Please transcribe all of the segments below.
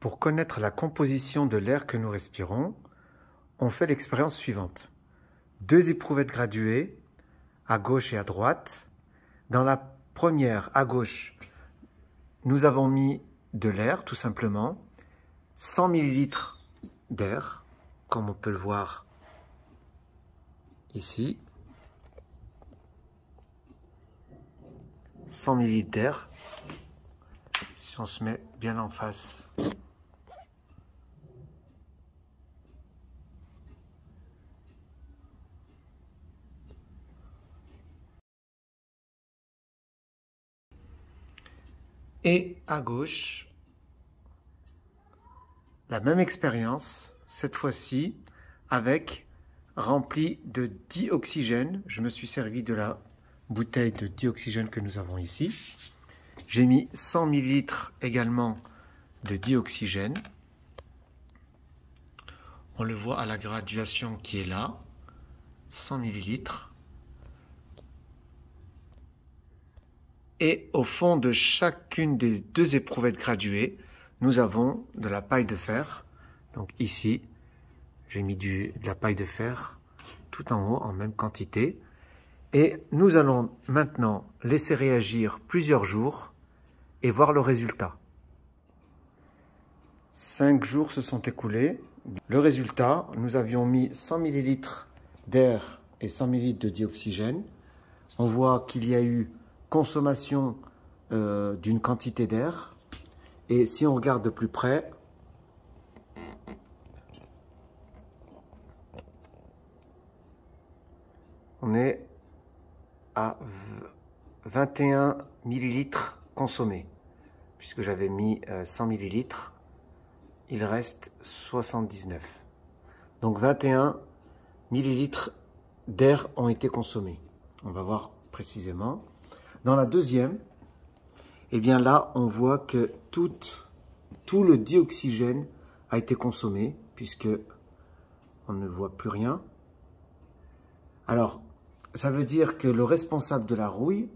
Pour connaître la composition de l'air que nous respirons, on fait l'expérience suivante. 2 éprouvettes graduées, à gauche et à droite. Dans la première, à gauche, nous avons mis de l'air, tout simplement. 100 ml d'air, comme on peut le voir ici. 100 ml d'air. Si on se met bien en face. Et à gauche, la même expérience, cette fois-ci avec rempli de dioxygène. Je me suis servi de la bouteille de dioxygène que nous avons ici. J'ai mis 100 ml également de dioxygène. On le voit à la graduation qui est là, 100 ml. Et au fond de chacune des 2 éprouvettes graduées, nous avons de la paille de fer. Donc ici, j'ai mis de la paille de fer tout en haut en même quantité. Et nous allons maintenant laisser réagir plusieurs jours et voir le résultat. 5 jours se sont écoulés. Le résultat, nous avions mis 100 ml d'air et 100 ml de dioxygène. On voit qu'il y a eu consommation d'une quantité d'air. Et si on regarde de plus près, on est à 21 ml consommés. Puisque j'avais mis 100 ml, il reste 79. Donc 21 ml d'air ont été consommés. On va voir précisément. Dans la deuxième, eh bien là, on voit que tout le dioxygène a été consommé, puisque on ne voit plus rien. Alors, ça veut dire que le responsable de la rouille,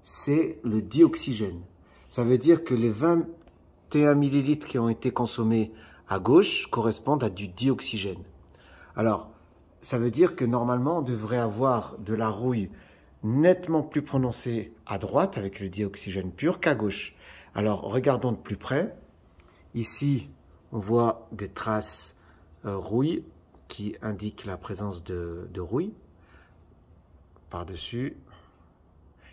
c'est le dioxygène. Ça veut dire que les 21 ml qui ont été consommés à gauche correspondent à du dioxygène. Alors, ça veut dire que normalement, on devrait avoir de la rouille nettement plus prononcée à droite avec le dioxygène pur qu'à gauche. Alors, regardons de plus près. Ici, on voit des traces rouille qui indiquent la présence de rouille par-dessus.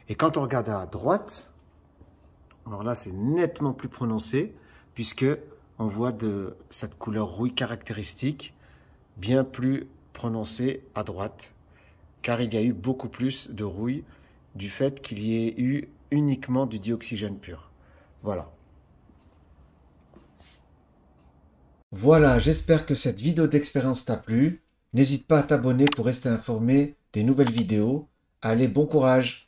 Et quand on regarde à droite, alors là, c'est nettement plus prononcé puisque on voit de cette couleur rouille caractéristique bien plus prononcée à droite, car il y a eu beaucoup plus de rouille du fait qu'il y ait eu uniquement du dioxygène pur. Voilà. Voilà, j'espère que cette vidéo d'expérience t'a plu. N'hésite pas à t'abonner pour rester informé des nouvelles vidéos. Allez, bon courage!